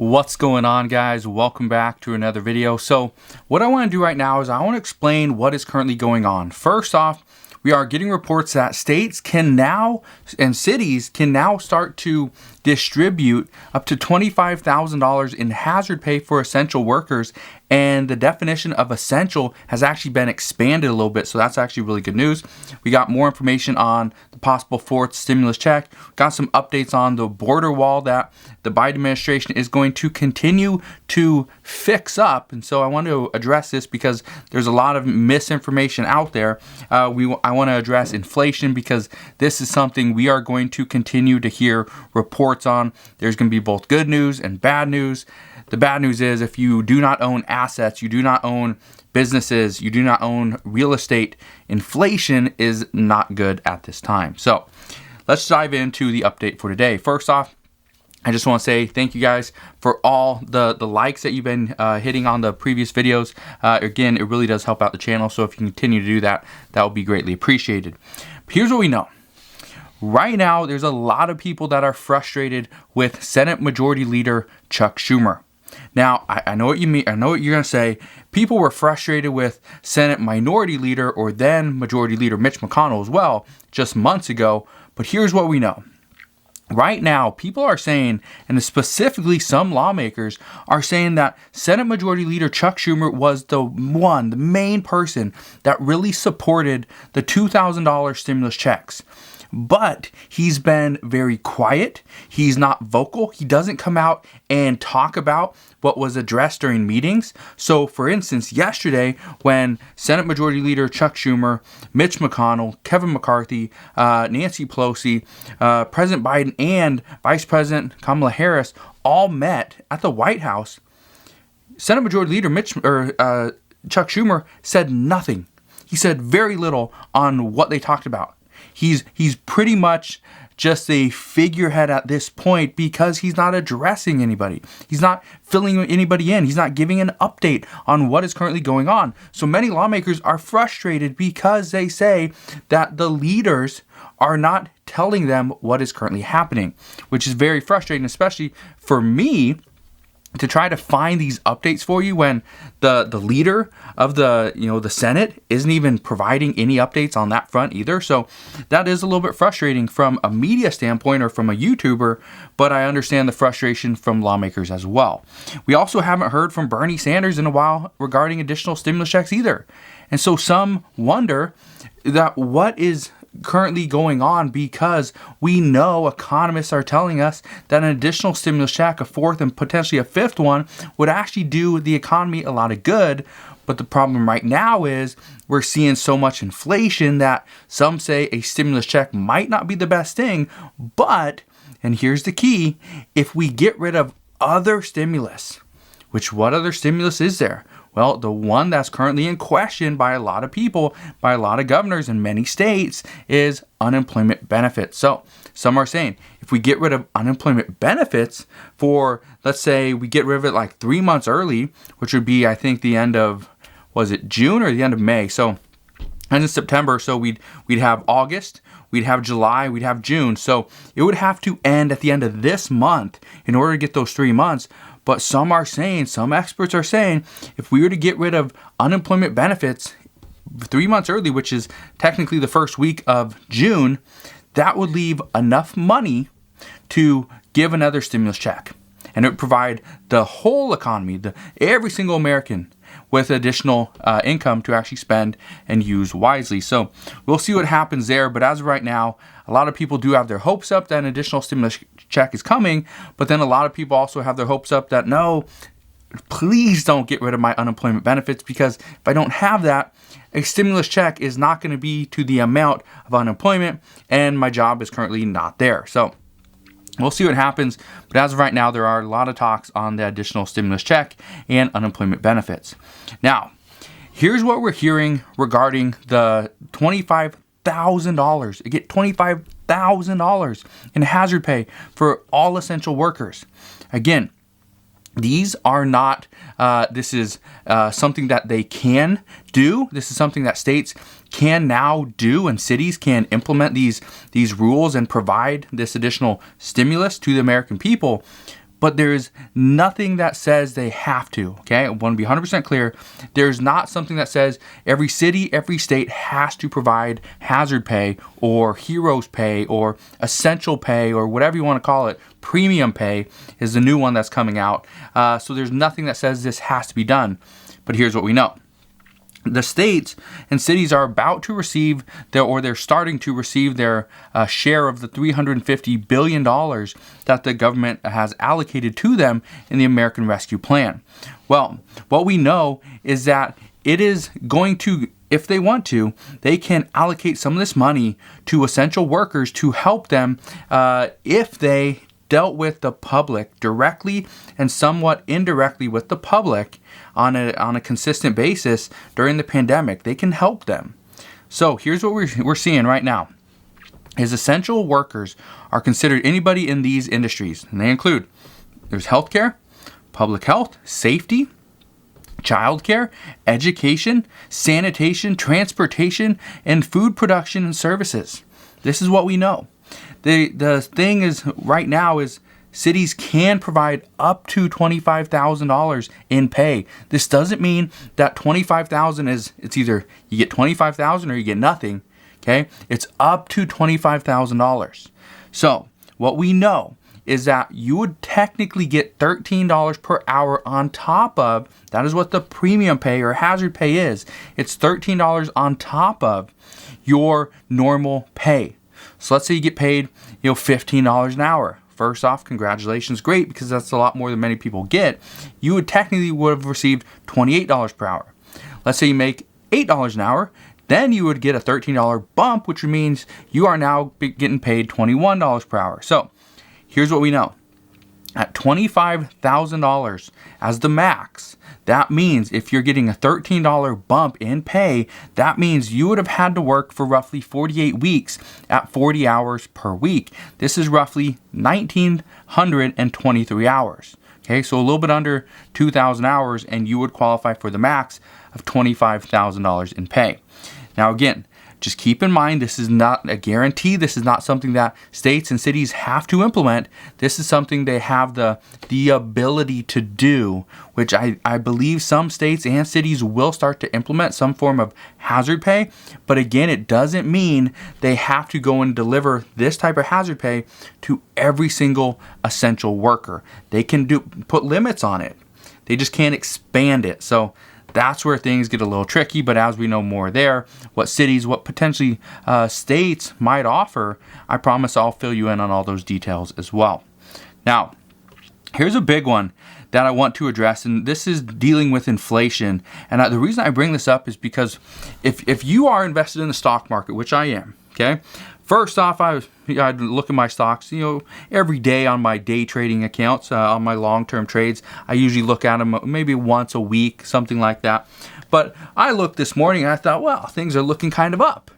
What's going on, guys? Welcome back to another video. So what I want to do right now is I want to explain what is currently going on. First off, we are getting reports that states can now and cities can now start to distribute up to $25,000 in hazard pay for essential workers, and the definition of essential has actually been expanded a little bit, so that's actually really good news. We got more information on the possible fourth stimulus check, got some updates on the border wall that the Biden administration is going to continue to fix up, and so I want to address this because there's a lot of misinformation out there. I want to address inflation because this is something we are going to continue to hear reports on. There's going to be both good news and bad news. The bad news is if you do not own assets, you do not own businesses, you do not own real estate, inflation is not good at this time. So let's dive into the update for today. First off, I just want to say thank you guys for all the likes that you've been hitting on the previous videos. Again, it really does help out the channel. So if you continue to do that, that will be greatly appreciated. But here's what we know. Right now, there's a lot of people that are frustrated with Senate Majority Leader Chuck Schumer. Now, I know what you mean. I know what you're going to say. People were frustrated with Senate Minority Leader or then Majority Leader Mitch McConnell as well just months ago. But here's what we know. Right now, people are saying, and specifically some lawmakers are saying that Senate Majority Leader Chuck Schumer was the main person that really supported the $2,000 stimulus checks. But he's been very quiet. He's not vocal. He doesn't come out and talk about what was addressed during meetings. So, for instance, yesterday when Senate Majority Leader Chuck Schumer, Mitch McConnell, Kevin McCarthy, Nancy Pelosi, President Biden, and Vice President Kamala Harris all met at the White House, Senate Majority Leader Chuck Schumer said nothing. He said very little on what they talked about. He's pretty much just a figurehead at this point because he's not addressing anybody. He's not filling anybody in. He's not giving an update on what is currently going on. So many lawmakers are frustrated because they say that the leaders are not telling them what is currently happening, which is very frustrating, especially for me, to try to find these updates for you when the leader of the Senate isn't even providing any updates on that front either. So that is a little bit frustrating from a media standpoint or from a YouTuber, but I understand the frustration from lawmakers as well. We also haven't heard from Bernie Sanders in a while regarding additional stimulus checks either. And so some wonder that what is currently going on, because we know economists are telling us that an additional stimulus check, a fourth and potentially a fifth one, would actually do the economy a lot of good. But the problem right now is we're seeing so much inflation that some say a stimulus check might not be the best thing. But, and here's the key, if we get rid of other stimulus, which what other stimulus is there? Well, the one that's currently in question by a lot of people, by a lot of governors in many states, is unemployment benefits. So some are saying if we get rid of unemployment benefits for, let's say we get rid of it like 3 months early, which would be, I think, the end of, was it June or the end of May? So end of September. So we'd have August, we'd have July, we'd have June. So it would have to end at the end of this month in order to get those 3 months. But some experts are saying, if we were to get rid of unemployment benefits 3 months early, which is technically the first week of June, that would leave enough money to give another stimulus check. And it would provide the whole economy, every single American, with additional income to actually spend and use wisely. So we'll see what happens there. But as of right now, a lot of people do have their hopes up that an additional stimulus check is coming. But then a lot of people also have their hopes up that, no, please don't get rid of my unemployment benefits, because if I don't have that, a stimulus check is not going to be to the amount of unemployment, and my job is currently not there. So we'll see what happens, but as of right now, there are a lot of talks on the additional stimulus check and unemployment benefits. Now, here's what we're hearing regarding the $25,000. You get $25,000 in hazard pay for all essential workers. Again, these are not, this is something that they can do. This is something that states can now do, and cities can implement these rules and provide this additional stimulus to the American people. but there's nothing that says they have to, okay? I want to be 100% clear. There's not something that says every city, every state has to provide hazard pay or heroes pay or essential pay or whatever you want to call it. Premium pay is the new one that's coming out. So there's nothing that says this has to be done. But here's what we know. The states and cities are about to receive they're starting to receive their share of the $350 billion that the government has allocated to them in the American Rescue Plan. Well, what we know is that it is going to, if they want to, they can allocate some of this money to essential workers to help them if they dealt with the public directly and somewhat indirectly with the public on a consistent basis during the pandemic. They can help them. So here's what we're seeing right now is essential workers are considered anybody in these industries, and they include there's healthcare, public health, safety, childcare, education, sanitation, transportation, and food production and services. This is what we know. The thing is right now is cities can provide up to $25,000 in pay. This doesn't mean that $25,000 is, it's either you get $25,000 or you get nothing. Okay, it's up to $25,000. So what we know is that you would technically get $13 per hour on top of, that is what the premium pay or hazard pay is. It's $13 on top of your normal pay. So let's say you get paid, $15 an hour. First off, congratulations, great, because that's a lot more than many people get. You would have received $28 per hour. Let's say you make $8 an hour, then you would get a $13 bump, which means you are now getting paid $21 per hour. So here's what we know. At $25,000 as the max, that means if you're getting a $13 bump in pay, that means you would have had to work for roughly 48 weeks at 40 hours per week. This is roughly 1,923 hours. Okay, so a little bit under 2,000 hours, and you would qualify for the max of $25,000 in pay. Now again, just keep in mind, this is not a guarantee. This is not something that states and cities have to implement. This is something they have the ability to do, which I believe some states and cities will start to implement some form of hazard pay. But again, it doesn't mean they have to go and deliver this type of hazard pay to every single essential worker. They can put limits on it. They just can't expand it. So that's where things get a little tricky, but as we know more there, what cities, what potentially states might offer, I promise I'll fill you in on all those details as well. Now, here's a big one that I want to address, and this is dealing with inflation. And the reason I bring this up is because if you are invested in the stock market, which I am, okay, first off, I'd look at my stocks, every day on my day trading accounts, on my long-term trades. I usually look at them maybe once a week, something like that. But I looked this morning and I thought, well, things are looking kind of up.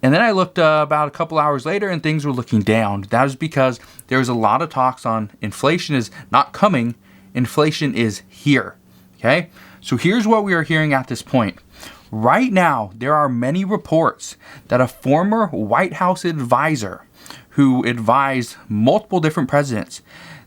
And then I looked about a couple hours later and things were looking down. That is because there's a lot of talks on inflation is not coming, inflation is here. Okay? So here's what we are hearing at this point. Right now, there are many reports that a former White House advisor who advised multiple different presidents,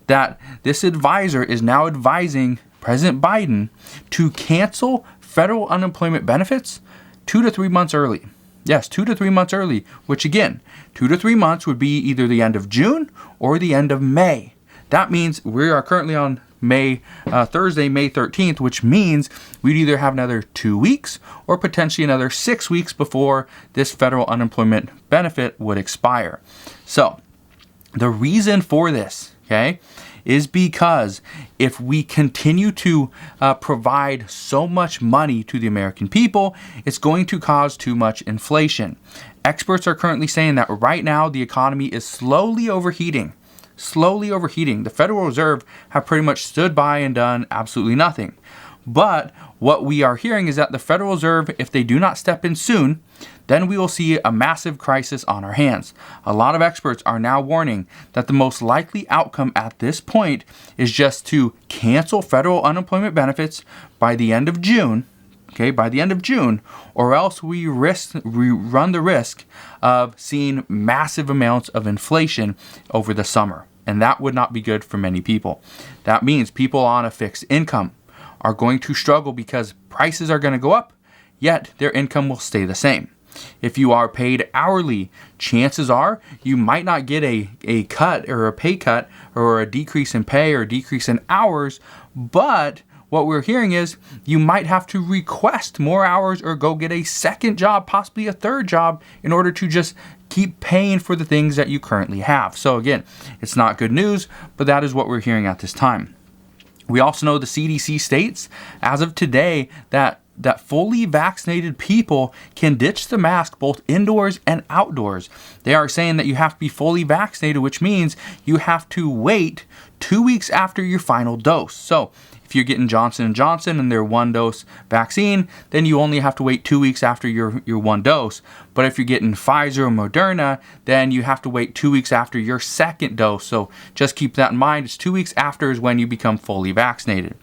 that this advisor is now advising President Biden to cancel federal unemployment benefits 2 to 3 months early. Yes, 2 to 3 months early, which again, 2 to 3 months would be either the end of June or the end of May. That means we are currently on Thursday, May 13th, which means we'd either have another 2 weeks or potentially another 6 weeks before this federal unemployment benefit would expire. So the reason for this, okay, is because if we continue to provide so much money to the American people, it's going to cause too much inflation. Experts are currently saying that right now the economy is slowly overheating. The Federal Reserve have pretty much stood by and done absolutely nothing. But what we are hearing is that the Federal Reserve, if they do not step in soon, then we will see a massive crisis on our hands. A lot of experts are now warning that the most likely outcome at this point is just to cancel federal unemployment benefits by the end of June. Okay, by the end of June, or else we run the risk of seeing massive amounts of inflation over the summer. and that would not be good for many people. That means people on a fixed income are going to struggle because prices are going to go up, yet their income will stay the same. If you are paid hourly, chances are you might not get a cut or a pay cut or a decrease in pay or a decrease in hours, but what we're hearing is you might have to request more hours or go get a second job, possibly a third job, in order to just keep paying for the things that you currently have. So again, it's not good news, but that is what we're hearing at this time. We also know the CDC states as of today that fully vaccinated people can ditch the mask both indoors and outdoors. They are saying that you have to be fully vaccinated, which means you have to wait 2 weeks after your final dose. So if you're getting Johnson & Johnson and their 1-dose vaccine, then you only have to wait 2 weeks after your 1 dose. But if you're getting Pfizer or Moderna, then you have to wait 2 weeks after your 2nd dose. So just keep that in mind. It's 2 weeks after is when you become fully vaccinated.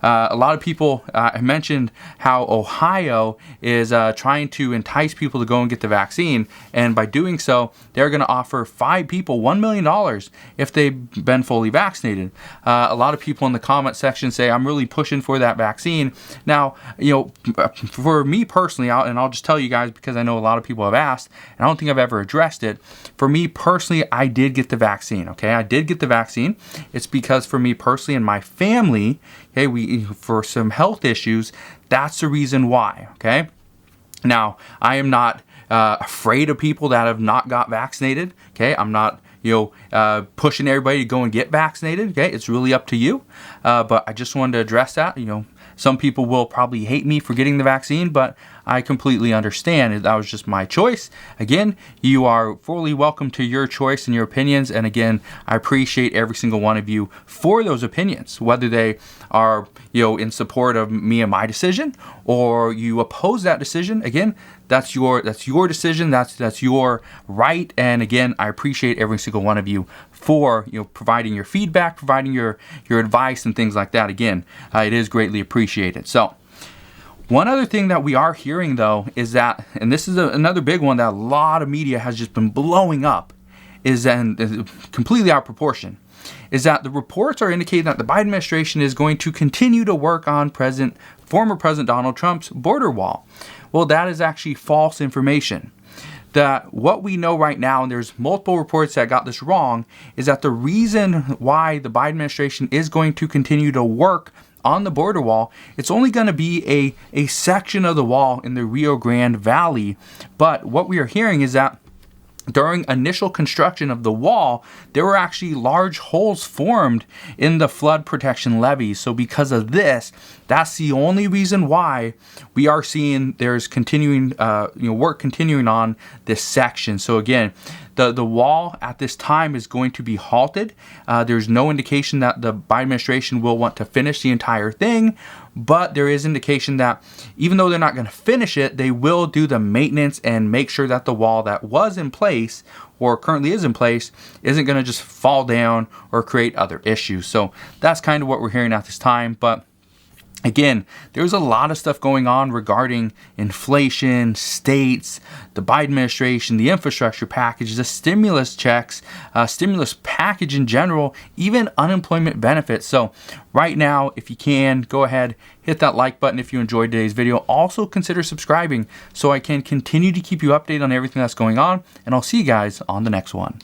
A lot of people mentioned how Ohio is trying to entice people to go and get the vaccine, and by doing so, they're going to offer 5 people $1 million if they've been fully vaccinated. A lot of people in the comment section say, I'm really pushing for that vaccine. Now, for me personally, and I'll just tell you guys because I know a lot of people have asked, and I don't think I've ever addressed it. For me personally, I did get the vaccine, okay? I did get the vaccine. It's because for me personally and my family, okay, for some health issues, that's the reason why, okay? Now, I am not afraid of people that have not got vaccinated, okay? I'm not, pushing everybody to go and get vaccinated, okay? It's really up to you, but I just wanted to address that, Some people will probably hate me for getting the vaccine, but I completely understand. That was just my choice. Again, you are fully welcome to your choice and your opinions. And again, I appreciate every single one of you for those opinions, whether they are, in support of me and my decision, or you oppose that decision. Again, that's your decision. That's your right. And again, I appreciate every single one of you for providing your feedback, providing your advice and things like that. Again, it is greatly appreciated. So one other thing that we are hearing though is that, and this is another big one that a lot of media has just been blowing up, is completely out of proportion, is that the reports are indicating that the Biden administration is going to continue to work on former President Donald Trump's border wall. Well, that is actually false information. That what we know right now, and there's multiple reports that got this wrong, is that the reason why the Biden administration is going to continue to work on the border wall, it's only going to be a section of the wall in the Rio Grande Valley. But what we are hearing is that during initial construction of the wall, there were actually large holes formed in the flood protection levees. So because of this, that's the only reason why we are seeing there's continuing, work continuing on this section. So again, the wall at this time is going to be halted. There's no indication that the Biden administration will want to finish the entire thing, but there is indication that even though they're not going to finish it, they will do the maintenance and make sure that the wall that was in place or currently is in place isn't going to just fall down or create other issues. So that's kind of what we're hearing at this time. But again, there's a lot of stuff going on regarding inflation, states, the Biden administration, the infrastructure package, the stimulus checks, stimulus package in general, even unemployment benefits. So right now, if you can, go ahead, hit that like button if you enjoyed today's video. Also consider subscribing so I can continue to keep you updated on everything that's going on. And I'll see you guys on the next one.